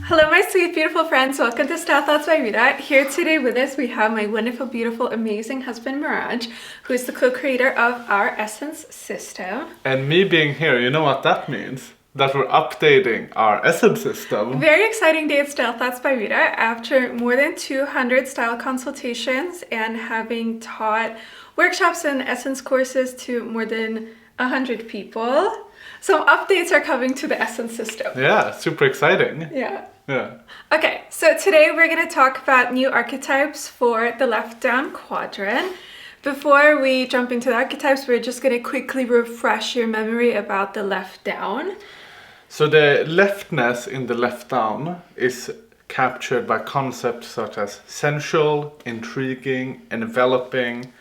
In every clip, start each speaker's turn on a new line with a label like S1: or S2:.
S1: Hello my sweet beautiful friends, welcome to Style Thoughts by Rita. Here today with us we have my wonderful, beautiful, amazing husband Mirage, who is the co-creator of our Essence system.
S2: And me being here, you know what that means? That we're updating our Essence system.
S1: Very exciting day at Style Thoughts by Rita. After more than 200 style consultations and having taught workshops and Essence courses to more than 100 people, some updates are coming to the Essence system.
S2: Yeah, super exciting.
S1: Yeah.
S2: Okay,
S1: so today we're going to talk about new archetypes for the left-down quadrant. Before we jump into the archetypes, we're just going to quickly refresh your memory about the left-down.
S2: So the leftness in the left-down is captured by concepts such as sensual, intriguing, enveloping,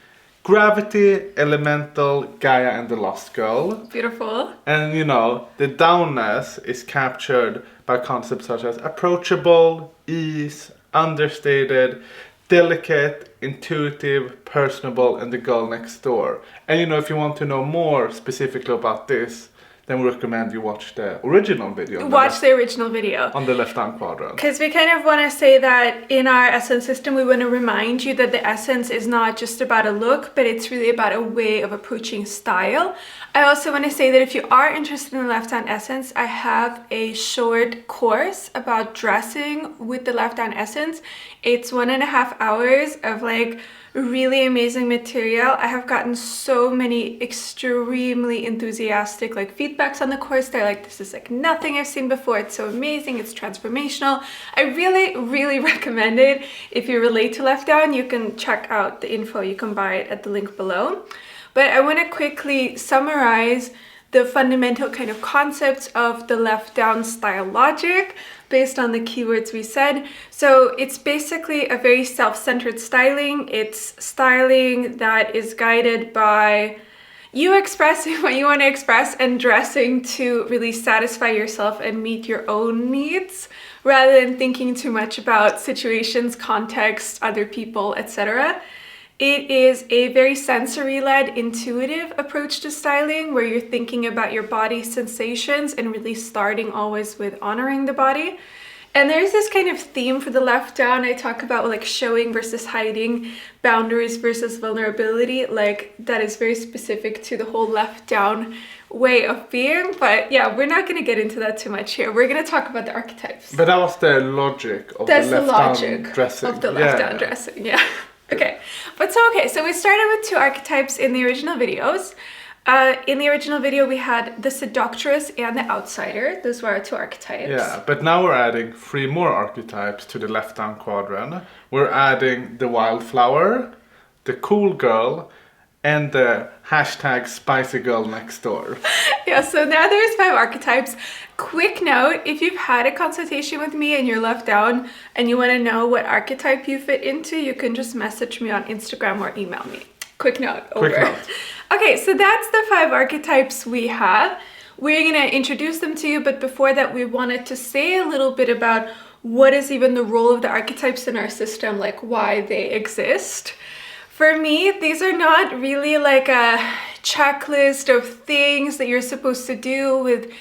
S2: gravity, elemental, Gaia and the Lost Girl.
S1: Beautiful.
S2: And you know, the downness is captured by concepts such as approachable, ease, understated, delicate, intuitive, personable, and the girl next door. And you know, if you want to know more specifically about this, then we recommend you watch the original video.
S1: Watch the original video.
S2: On the left-hand quadrant.
S1: Because we kind of want to say that in our Essence system, we want to remind you that the Essence is not just about a look, but it's really about a way of approaching style. I also want to say that if you are interested in the left-hand Essence, I have a short course about dressing with the left-hand Essence. It's 1.5 hours of like really amazing material. I have gotten so many extremely enthusiastic like feedbacks on the course. They're like, this is like nothing I've seen before. It's so amazing. It's transformational. I really recommend it. If you relate to left down, you can check out the info. You can buy it at the link below. But I want to quickly summarize the fundamental kind of concepts of the left down style logic based on the keywords we said. So it's basically a very self-centered styling. It's styling that is guided by you expressing what you want to express and dressing to really satisfy yourself and meet your own needs rather than thinking too much about situations, context, other people, etc. It is a very sensory-led, intuitive approach to styling where you're thinking about your body sensations and really starting always with honoring the body. And there's this kind of theme for the left down. I talk about like showing versus hiding, boundaries versus vulnerability. Like that is very specific to the whole left down way of being. But yeah, we're not going to get into that too much here. We're going to talk about the archetypes.
S2: But that was the logic of the left-down dressing.
S1: Of the left-down dressing, yeah. Okay, so we started with 2 archetypes in the original videos. In the original video, we had the Seductress and the Outsider. Those were our 2 archetypes.
S2: Yeah, but now we're adding 3 more archetypes to the left-hand quadrant. We're adding the Wildflower, the Cool Girl, and the hashtag Spicy Girl Next Door.
S1: Yeah, so now there's 5 archetypes. Quick note, if you've had a consultation with me and you're left down and you want to know what archetype you fit into, you can just message me on Instagram or email me. Quick note, over.
S2: Quick note.
S1: Okay, so that's the 5 archetypes we have. We're going to introduce them to you, but before that we wanted to say a little bit about what is even the role of the archetypes in our system, like why they exist. For me, these are not really like a checklist of things that you're supposed to do with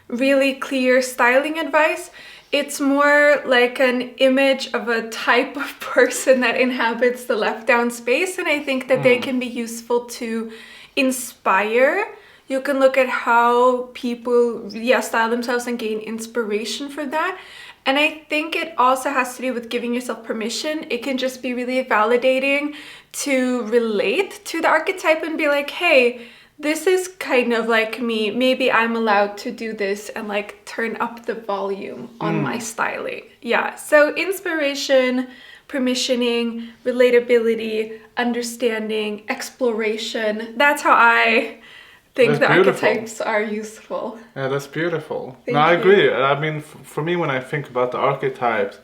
S1: really clear styling advice. It's more like an image of a type of person that inhabits the left down space, and I think that they can be useful to inspire. You can look at how people style themselves and gain inspiration for that. And I think it also has to do with giving yourself permission. It can just be really validating to relate to the archetype and be like, hey, this is kind of like me. Maybe I'm allowed to do this and like turn up the volume on my styling. Yeah, so inspiration, permissioning, relatability, understanding, exploration. That's how I think the archetypes are useful.
S2: Yeah, that's beautiful.
S1: Thank
S2: I
S1: you.
S2: agree. I mean, for me, when I think about the archetypes,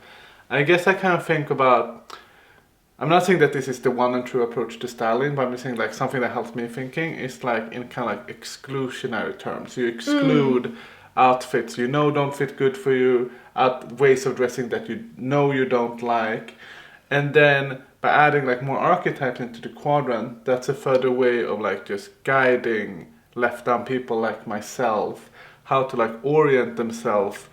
S2: I guess I kind of think about, I'm not saying that this is the one and true approach to styling, but I'm just saying like something that helps me thinking is like in kind of like exclusionary terms. You exclude outfits you know don't fit good for you, ways of dressing that you know you don't like. And then by adding like more archetypes into the quadrant, that's a further way of like just guiding left down people like myself, how to like orient themselves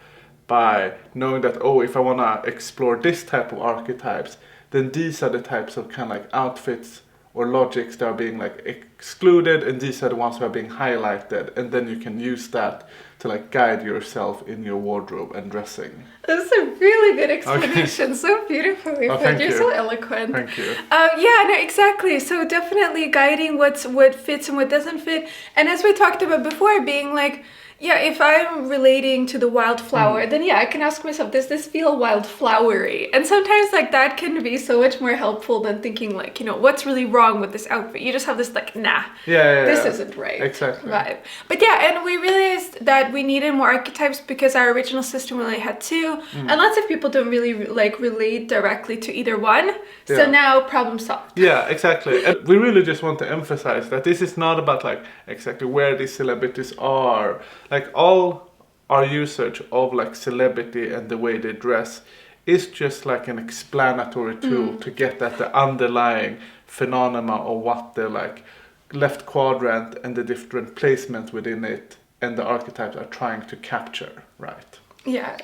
S2: by knowing that, oh, if I want to explore this type of archetypes, then these are the types of kind of like outfits or logics that are being like excluded, and these are the ones that are being highlighted, and then you can use that to like guide yourself in your wardrobe and dressing.
S1: That's a really good explanation. So beautifully put. You're so eloquent.
S2: Thank you.
S1: Yeah, no, exactly. So definitely guiding what fits and what doesn't fit. And as we talked about before, being like, yeah, if I'm relating to the wildflower, then yeah, I can ask myself, does this feel wildflowery? And sometimes like that can be so much more helpful than thinking like, you know, what's really wrong with this outfit? You just have this like, nah, this isn't right vibe. But yeah, and we realized that we needed more archetypes because our original system only had 2, and lots of people don't really like relate directly to either one. So now problem solved.
S2: Yeah, exactly. And we really just want to emphasize that this is not about like exactly where these celebrities are. Like all our usage of like celebrity and the way they dress is just like an explanatory tool to get at the underlying phenomena of what the like left quadrant and the different placements within it and the archetypes are trying to capture, right?
S1: Yeah,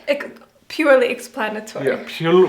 S1: purely explanatory.
S2: Yeah,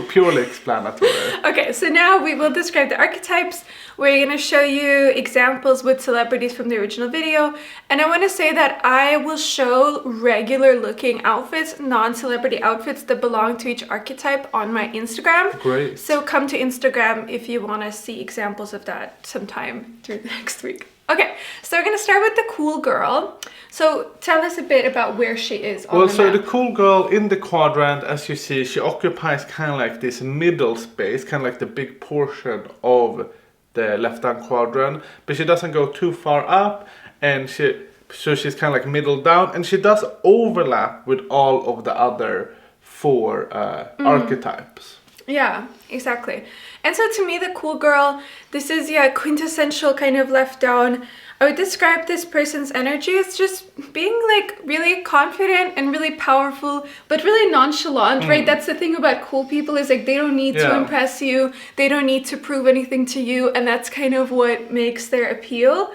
S2: purely explanatory.
S1: Okay, so now we will describe the archetypes. We're going to show you examples with celebrities from the original video. And I want to say that I will show regular looking outfits, non-celebrity outfits that belong to each archetype on my Instagram.
S2: Great.
S1: So come to Instagram if you want to see examples of that sometime through the next week. Okay, so we're going to start with the cool girl. So tell us a bit about where she is on the map.
S2: So the cool girl in the quadrant, as you see, she occupies kind of like this middle space, kind of like the big portion of the left-hand quadrant, but she doesn't go too far up, and so she's kind of like middle down, and she does overlap with all of the other 4 archetypes.
S1: Yeah, exactly. And so to me, the cool girl, this is, quintessential kind of left down. I would describe this person's energy as just being like really confident and really powerful, but really nonchalant, right? That's the thing about cool people, is like they don't need to impress you. They don't need to prove anything to you. And that's kind of what makes their appeal.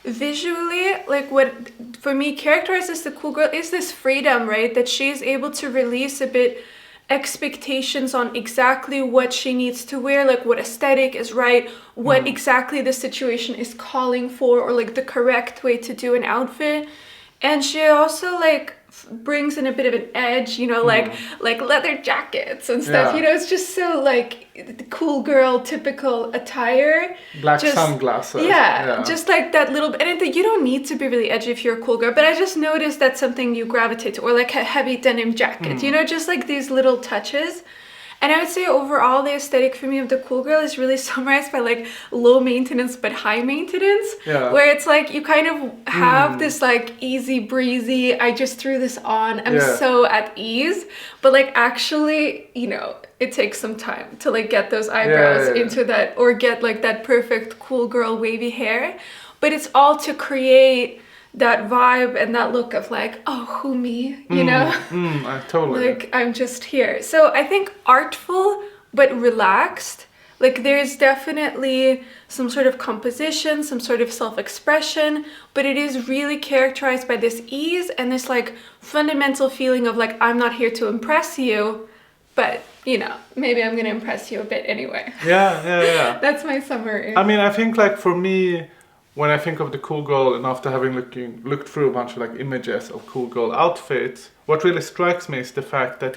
S1: Visually, like what for me characterizes the cool girl is this freedom, right? That she's able to release a bit expectations on exactly what she needs to wear, like what aesthetic is right, what exactly the situation is calling for, or like the correct way to do an outfit. And she also like brings in a bit of an edge, you know, like leather jackets and stuff, you know. It's just so like the cool girl typical attire,
S2: black sunglasses,
S1: just like that little bit. And you don't need to be really edgy if you're a cool girl, but I just noticed that's something you gravitate to, or like a heavy denim jacket, you know, just like these little touches. And I would say overall the aesthetic for me of the cool girl is really summarized by like low maintenance but high maintenance, where it's like you kind of have this like easy breezy, I just threw this on, I'm so at ease, but like actually, you know, it takes some time to like get those eyebrows into that, or get like that perfect cool girl wavy hair, but it's all to create that vibe and that look of like, oh, who me, you know?
S2: Totally.
S1: Like, I'm just here. So I think artful, but relaxed. Like, there's definitely some sort of composition, some sort of self-expression, but it is really characterized by this ease and this like fundamental feeling of like, I'm not here to impress you, but you know, maybe I'm gonna impress you a bit anyway.
S2: Yeah.
S1: That's my summary.
S2: I mean, I think like for me, when I think of the cool girl, and after having looked through a bunch of like images of cool girl outfits, what really strikes me is the fact that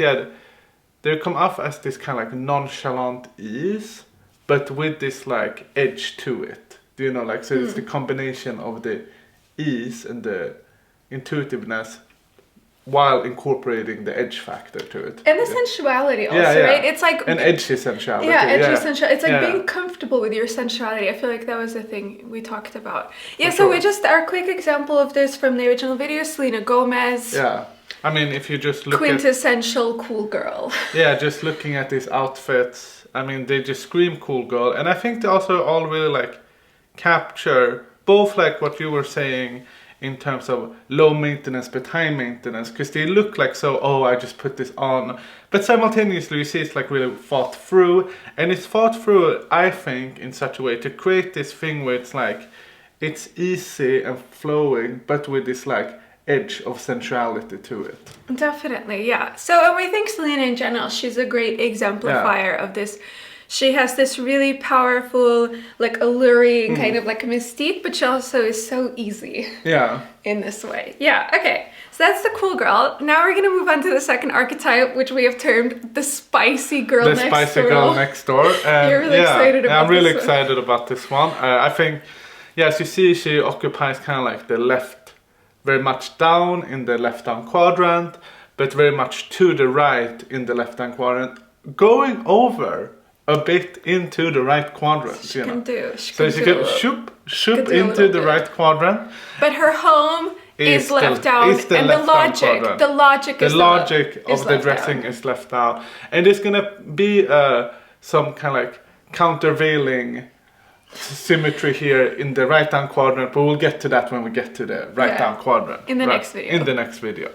S2: they come off as this kind of like nonchalant ease, but with this like edge to it. Do you know, like, so it's the combination of the ease and the intuitiveness while incorporating the edge factor to it.
S1: And the sensuality also, right? It's like...
S2: an edgy sensuality.
S1: Edgy sensuality. It's like being comfortable with your sensuality. I feel like that was the thing we talked about. Yeah, so we just... Our quick example of this from the original video, Selena Gomez.
S2: Yeah. I mean, if you just look
S1: quintessential cool girl.
S2: Yeah, just looking at these outfits, I mean, they just scream cool girl. And I think they also all really like capture both like what you were saying in terms of low maintenance but high maintenance, because they look like so, oh, I just put this on, but simultaneously you see it's like really thought through, and it's thought through, I think, in such a way to create this thing where it's like it's easy and flowing, but with this like edge of sensuality to it.
S1: Definitely, yeah. So we think Selena in general, she's a great exemplifier of this. She has this really powerful, like alluring kind of like a mystique, but she also is so easy.
S2: Yeah.
S1: In this way. Yeah, okay. So that's the cool girl. Now we're gonna move on to the second archetype, which we have termed the spicy girl next door.
S2: The spicy girl next door.
S1: You're really excited about this
S2: I'm really
S1: one.
S2: excited about this one. I think, as you see, she occupies kind of like the left, very much down in the left-down quadrant, but very much to the right in the left-down quadrant, going over a bit into the right quadrant.
S1: She can do. She
S2: can shoop into the right quadrant.
S1: But her home is left down, and the logic of the
S2: dressing is left down, and there's gonna be some kind of like countervailing symmetry here in the right hand quadrant, but we'll get to that when we get to the right hand quadrant
S1: in the next video.
S2: In the next video.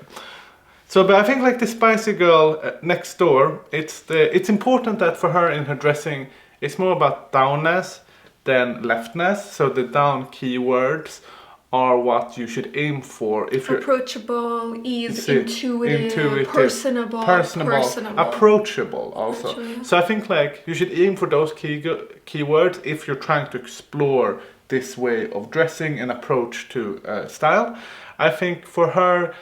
S2: So, but I think like the spicy girl next door, it's important that for her in her dressing, it's more about downness than leftness. So the down keywords are what you should aim for if you're
S1: approachable, intuitive, personable,
S2: approachable also. So I think like you should aim for those keywords if you're trying to explore this way of dressing and approach to style. I think for her,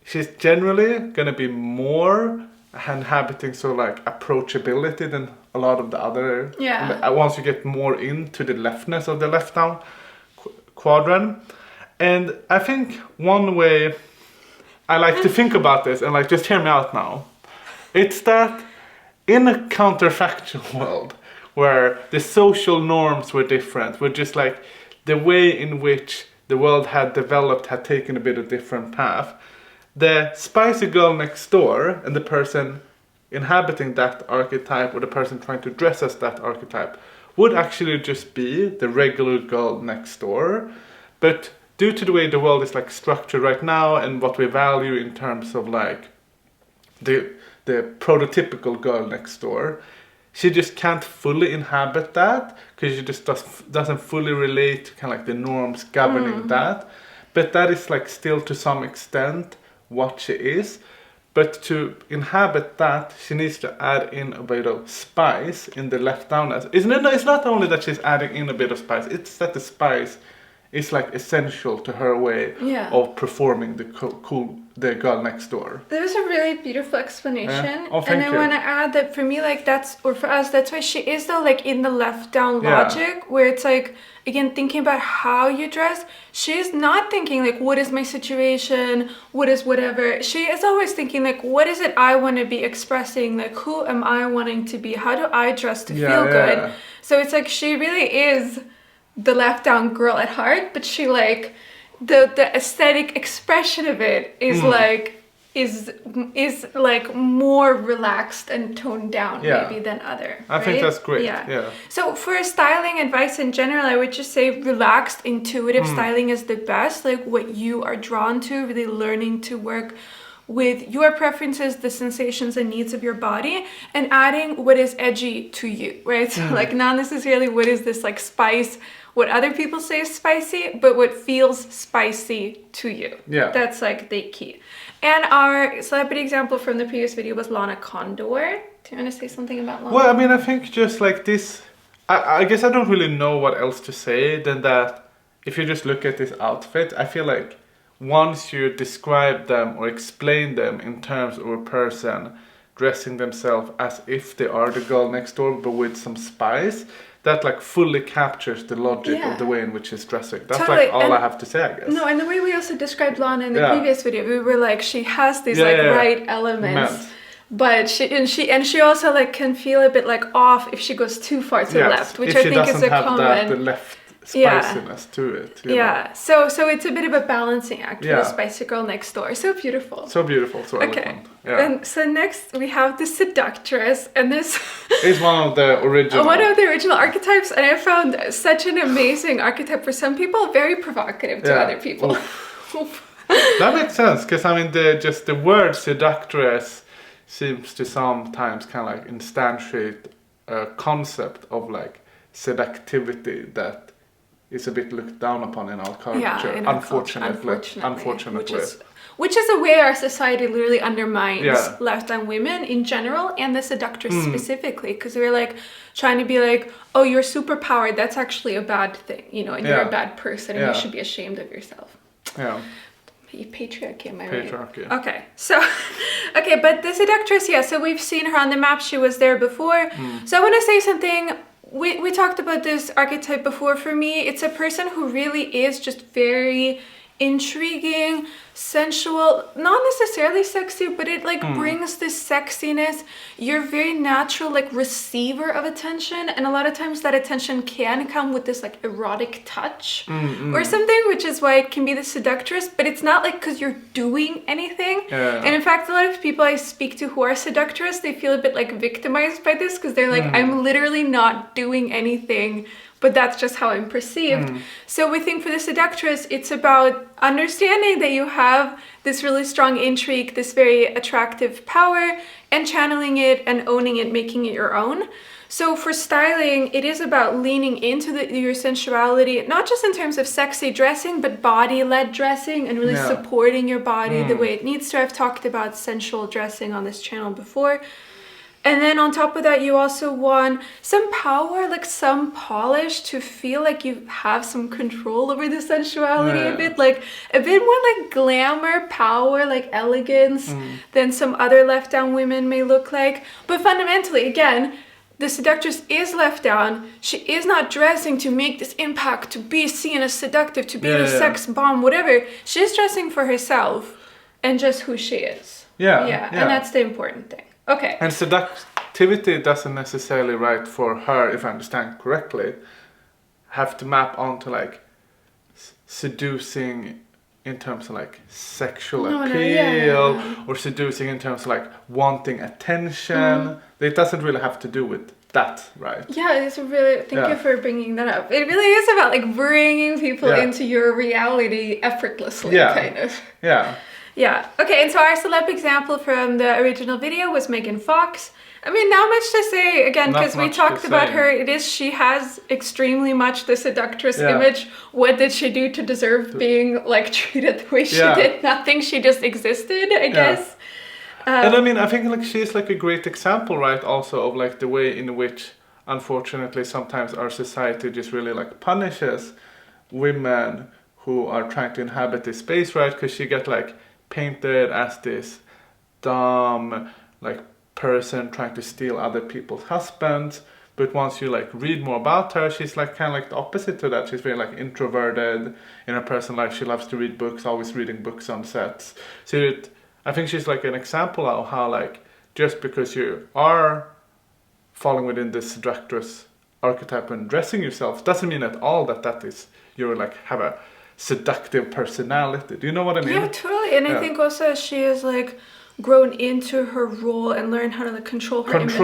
S2: she's generally going to be more inhabiting so like approachability than a lot of the other.
S1: Yeah.
S2: Once you get more into the leftness of the left down quadrant. And I think one way I like to think about this, and like just hear me out now, it's that in a counterfactual world where the social norms were different, where just like the way in which the world had developed had taken a bit of different path, the spicy girl next door and the person inhabiting that archetype or the person trying to dress as that archetype would actually just be the regular girl next door. But due to the way the world is like structured right now and what we value in terms of like the prototypical girl next door, she just can't fully inhabit that because she just doesn't fully relate to kind of like the norms governing that. But that is like still to some extent what she is. But to inhabit that, she needs to add in a bit of spice in the left downness. It's not only that she's adding in a bit of spice, it's that the spice is like essential to her way of performing the girl next door.
S1: That was a really beautiful explanation.
S2: Yeah. Oh,
S1: and I want to add that for me, like for us, that's why she is though like in the left down logic, where it's like, again, thinking about how you dress. She's not thinking like, what is my situation? What is whatever? She is always thinking like, what is it I want to be expressing? Like, who am I wanting to be? How do I dress to feel good? So it's like, she really is the left down girl at heart, but she like the aesthetic expression of it is like is like more relaxed and toned down maybe than other.
S2: I think that's great. Yeah.
S1: So for styling advice in general, I would just say relaxed, intuitive styling is the best. Like what you are drawn to, really learning to work with your preferences, the sensations and needs of your body, and adding what is edgy to you, right? So like not necessarily what is this like spice, what other people say is spicy, but what feels spicy to you. Yeah. That's like the key. And our celebrity example from the previous video was Lana Condor. Do you want to say something about Lana?
S2: Well, I mean, I think just like this, I guess I don't really know what else to say than that if you just look at this outfit, I feel like once you describe them or explain them in terms of a person dressing themselves as if they are the girl next door but with some spice, that like fully captures the logic of the way in which she's dressing. That's like all I have to say, I guess.
S1: No, and the way we also described Lana in the previous video, we were like, she has these right elements. But she also like can feel a bit like off if she goes too far to the left, which I think is a common.
S2: The left spiciness to it.
S1: So it's a bit of a balancing act for the spicy girl next door. So beautiful.
S2: So eloquent. Yeah.
S1: And so next we have the Seductress, and this
S2: is one of the original
S1: archetypes, and I found such an amazing archetype for some people, very provocative to other people.
S2: That makes sense, because I mean the word Seductress seems to sometimes kind of like instantiate a concept of like seductivity that is a bit looked down upon in our culture.
S1: Yeah, in our
S2: Unfortunately.
S1: culture, unfortunately. Which is a way our society literally undermines left-down women in general and the seductress specifically, because we're like trying to be like, oh, you're superpowered, that's actually a bad thing, you know, and you're a bad person and you should be ashamed of yourself.
S2: Yeah.
S1: Patriarchy, am I right?
S2: Patriarchy.
S1: Okay, so, okay, but the seductress, so we've seen her on the map, she was there before. So I want to say something, we talked about this archetype before. For me, it's a person who really is just very intriguing, sensual, not necessarily sexy, but it like brings this sexiness. You're very natural like receiver of attention, and a lot of times that attention can come with this like erotic touch or something, which is why it can be the seductress, but it's not like because you're doing anything. And in fact, a lot of people I speak to who are seductress, they feel a bit like victimized by this, because they're like, I'm literally not doing anything, but that's just how I'm perceived. So we think for the seductress, it's about understanding that you have this really strong intrigue, this very attractive power, and channeling it and owning it, making it your own. So for styling, it is about leaning into your sensuality, not just in terms of sexy dressing, but body-led dressing and really supporting your body the way it needs to. I've talked about sensual dressing on this channel before. And then on top of that, you also want some power, like some polish, to feel like you have some control over the sensuality a bit more like glamour, power, like elegance than some other left-down women may look like. But fundamentally, again, the seductress is left down. She is not dressing to make this impact, to be seen as seductive, to be the sex bomb, whatever. She's dressing for herself and just who she is. And that's the important thing. Okay.
S2: And seductivity doesn't necessarily, right, for her, if I understand correctly, have to map onto like seducing in terms of like sexual appeal or seducing in terms of like wanting attention. It doesn't really have to do with that, right?
S1: Yeah, it's really, thank you for bringing that up. It really is about like bringing people into your reality effortlessly, kind of. Yeah. Okay, and so our celeb example from the original video was Megan Fox. I mean, not much to say, again, because we talked about her. She has extremely much the seductress image. What did she do to deserve being like treated the way she did? Nothing, she just existed, I guess.
S2: And I mean, I think like she's like a great example, right, also of like the way in which, unfortunately, sometimes our society just really like punishes women who are trying to inhabit this space, right? Because she get like painted as this dumb like person trying to steal other people's husbands, but once you like read more about her, she's like kind of like the opposite to that. She's very like introverted in her personal life. She loves to read books, always reading books on sets. So I think she's like an example of how like just because you are falling within this seductress archetype and dressing yourself doesn't mean at all that is you're like have a seductive personality. Do you know what I mean?
S1: Yeah, totally. And I think also she is like grown into her role and learned how to like control her image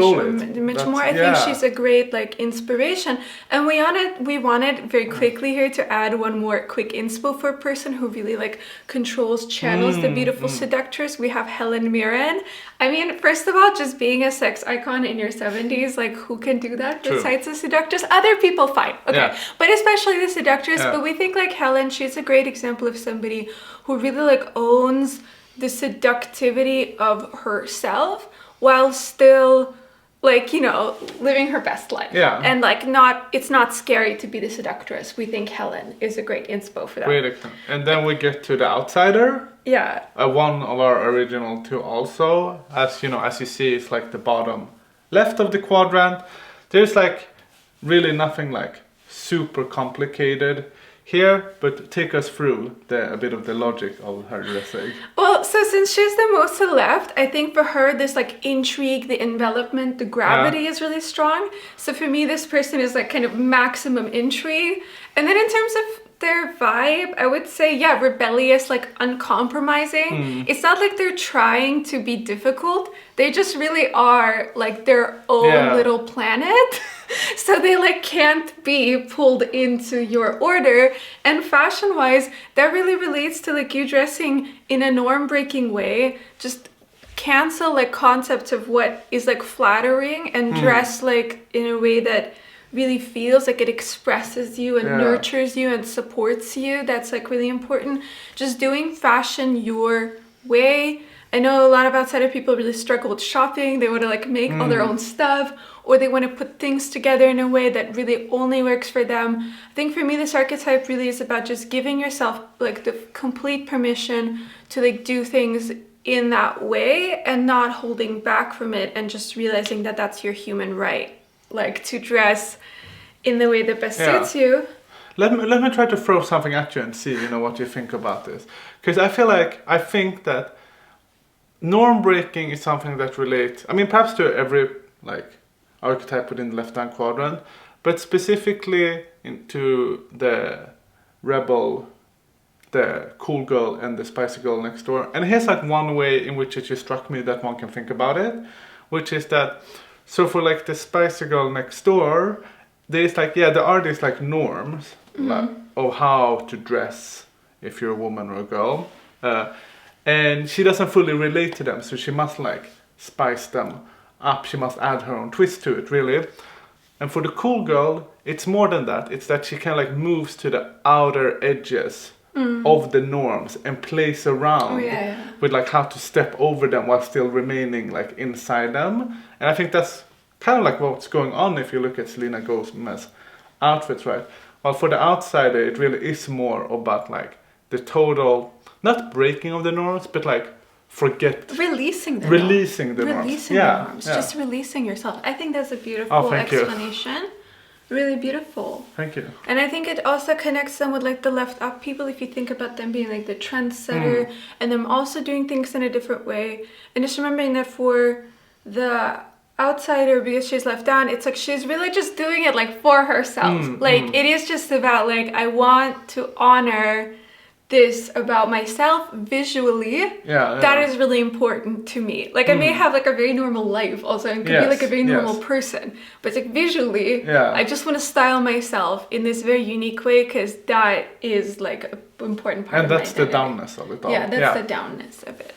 S1: more. I think she's a great like inspiration. And we wanted very quickly here to add one more quick inspo for a person who really like controls, channels the beautiful seductress. We have Helen Mirren. I mean, first of all, just being a sex icon in your 70s, like who can do that besides the seductress? Other people, fine. Okay. But especially the seductress. But we think like Helen, she's a great example of somebody who really like owns the seductivity of herself while still like, you know, living her best life. And like it's not scary to be the seductress. We think Helen is a great inspo for that.
S2: Great example. And then we get to the outsider. One of our original two also. As you know, as you see, it's like the bottom left of the quadrant. There's like really nothing like super complicated here, but take us through a bit of the logic of her dressing.
S1: Well, so since she's the most to the left, I think for her this like intrigue, the envelopment, the gravity is really strong. So for me, this person is like kind of maximum intrigue. And then in terms of their vibe, I would say, rebellious, like uncompromising. It's not like they're trying to be difficult. They just really are like their own little planet. So they like can't be pulled into your order. And fashion wise, that really relates to like you dressing in a norm breaking way. Just cancel like concepts of what is like flattering and dress like in a way that really feels, like it expresses you and
S2: Yeah.
S1: nurtures you and supports you. That's like really important. Just doing fashion your way. I know a lot of outsider people really struggle with shopping. They want to like make all their own stuff, or they want to put things together in a way that really only works for them. I think for me, this archetype really is about just giving yourself like the complete permission to like do things in that way and not holding back from it, and just realizing that that's your human right, like to dress in the way that best suits you.
S2: Let me try to throw something at you and see, you know, what you think about this. Because I think that norm breaking is something that relates, I mean, perhaps to every like archetype within the left-hand quadrant, but specifically into the rebel, the cool girl, and the spicy girl next door. And here's like one way in which it just struck me that one can think about it, which is that, so for like the spicy girl next door, there's like, there are these like norms like, of how to dress if you're a woman or a girl. And she doesn't fully relate to them, so she must like spice them up. She must add her own twist to it, really. And for the cool girl, it's more than that. It's that she kind of like moves to the outer edges of the norms and plays around with like how to step over them while still remaining like inside them. And I think that's kind of like what's going on if you look at Selena Gomez's outfits, right? Well, for the outsider, it really is more about like the total, not breaking of the norms, but like releasing the norms.
S1: Just releasing yourself. I think that's a beautiful explanation. Really beautiful.
S2: Thank you.
S1: And I think it also connects them with like the left up people, if you think about them being like the trendsetter and them also doing things in a different way. And just remembering that for the outsider, because she's left down, it's like she's really just doing it like for herself. It is just about like, I want to honor this about myself visually. That is really important to me. Like I may have like a very normal life also, and could be like a very normal person, but it's like visually I just want to style myself in this very unique way, because that is like an important part of my identity.
S2: And that's the downness of it all.
S1: That's the downness of it.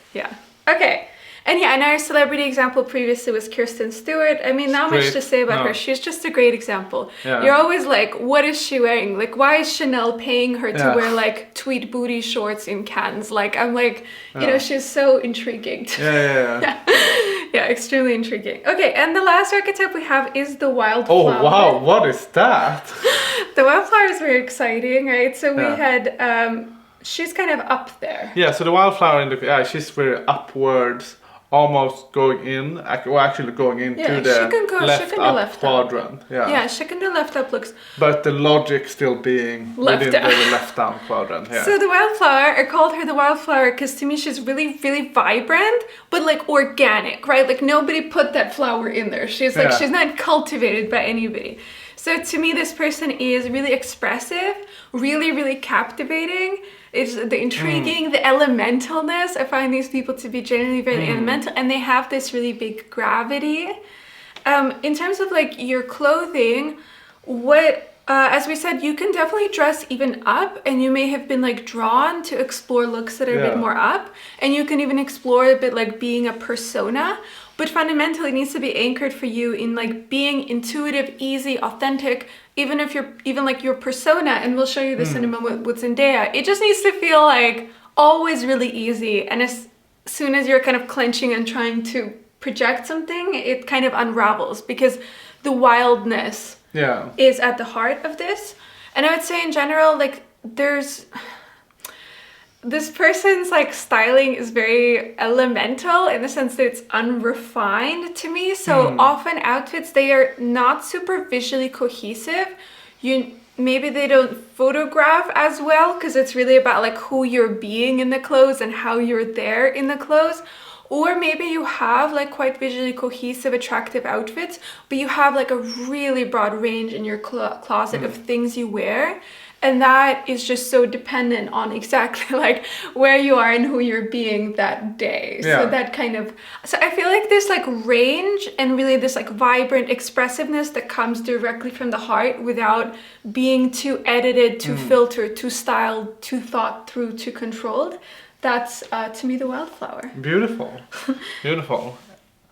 S1: Okay. And our celebrity example previously was Kirsten Stewart. I mean, not much to say about her. She's just a great example. You're always like, what is she wearing? Like, why is Chanel paying her to wear like tweed booty shorts in Cannes? Like, I'm like, you know, she's so intriguing. Extremely intriguing. Okay, and the last archetype we have is the Wildflower.
S2: Oh, wow, what is that?
S1: The Wildflower is very exciting, right? So we had, she's kind of up there.
S2: Yeah, so the Wildflower, she's very upwards, almost going in, or actually going into the left up quadrant.
S1: She can do left up looks.
S2: But the logic still being within the left down quadrant.
S1: So the Wildflower, I called her the Wildflower because to me she's really, really vibrant, but like organic, right? Like nobody put that flower in there. She's like, she's not cultivated by anybody. So to me, this person is really expressive, really, really captivating. It's the intriguing, the elementalness. I find these people to be generally very elemental, and they have this really big gravity. In terms of like your clothing, as we said, you can definitely dress even up, and you may have been like drawn to explore looks that are a bit more up, and you can even explore a bit like being a persona. But fundamentally, it needs to be anchored for you in like being intuitive, easy, authentic. Even if you're like your persona, and we'll show you this in a moment with Zendaya, it just needs to feel like always really easy. And as soon as you're kind of clenching and trying to project something, it kind of unravels, because the wildness is at the heart of this. And I would say in general, like this person's like styling is very elemental in the sense that it's unrefined to me. So often outfits, they are not super visually cohesive. Maybe they don't photograph as well, because it's really about like who you're being in the clothes and how you're there in the clothes. Or maybe you have like quite visually cohesive, attractive outfits, but you have like a really broad range in your closet of things you wear. And that is just so dependent on exactly like where you are and who you're being that day. So that kind of, so I feel like this like range and really this like vibrant expressiveness that comes directly from the heart without being too edited, too filtered, too styled, too thought through, too controlled. That's to me the Wildflower.
S2: Beautiful.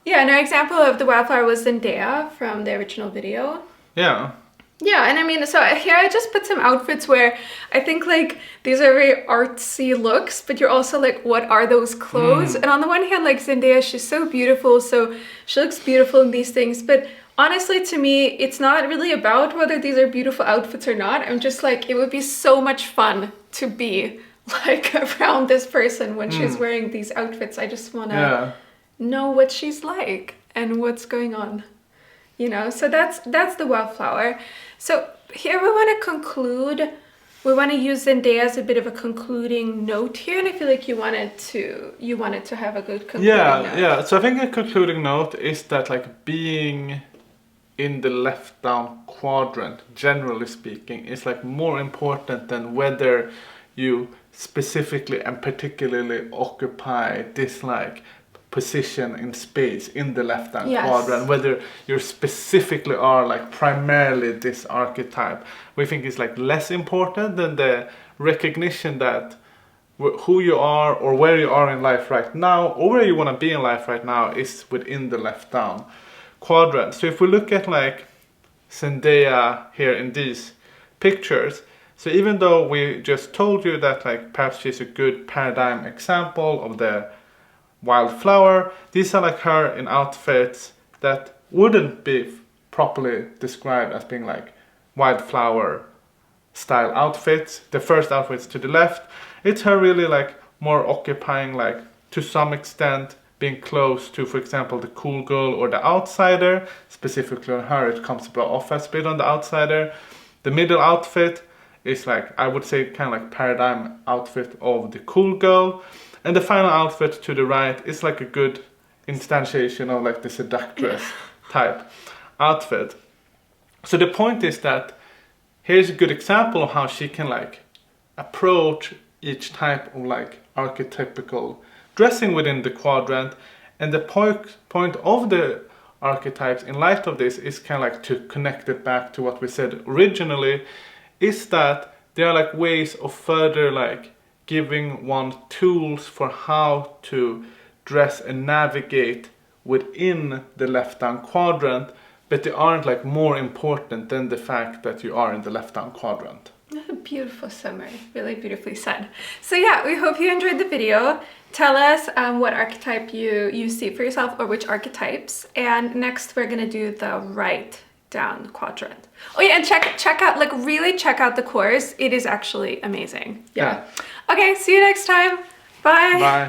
S1: Yeah, and our example of the Wildflower was Zendaya from the original video.
S2: Yeah.
S1: Yeah, and I mean, so here I just put some outfits where I think like these are very artsy looks, but you're also like, what are those clothes? And on the one hand, like Zendaya, she's so beautiful, so she looks beautiful in these things, but honestly, to me, it's not really about whether these are beautiful outfits or not. I'm just like, it would be so much fun to be like around this person when she's wearing these outfits. I just want to know what she's like and what's going on. You know, so that's the Wildflower. So here we want to conclude. We want to use Zendaya as a bit of a concluding note here, and I feel like you wanted to have a good concluding note.
S2: Yeah. So I think a concluding note is that like being in the left down quadrant, generally speaking, is like more important than whether you specifically and particularly occupy this like position in space in the left hand quadrant, whether you specifically are like primarily this archetype. We think is like less important than the recognition that who you are or where you are in life right now or where you want to be in life right now is within the left down quadrant. So if we look at like Zendaya here in these pictures, so even though we just told you that like perhaps she's a good paradigm example of the Wildflower, these are like her in outfits that wouldn't be properly described as being like Wildflower style outfits. The first outfits to the left, it's her really like more occupying like to some extent being close to, for example, the cool girl or the outsider. Specifically on her, it comes off as a bit on the outsider. The middle outfit is like, I would say, kind of like paradigm outfit of the cool girl. And the final outfit to the right is like a good instantiation of like the Seductress type outfit. So the point is that here's a good example of how she can like approach each type of like archetypical dressing within the quadrant. And the point of the archetypes in light of this is kind of like to connect it back to what we said originally, is that there are like ways of further like giving one tools for how to dress and navigate within the left down quadrant, but they aren't like more important than the fact that you are in the left down quadrant.
S1: A beautiful summary, really beautifully said. So yeah, we hope you enjoyed the video. Tell us what archetype you see for yourself or which archetypes. And next we're gonna do the right down quadrant. Oh yeah, and check out, like really check out the course. It is actually amazing. Yeah. Okay, see you next time. Bye.
S2: Bye.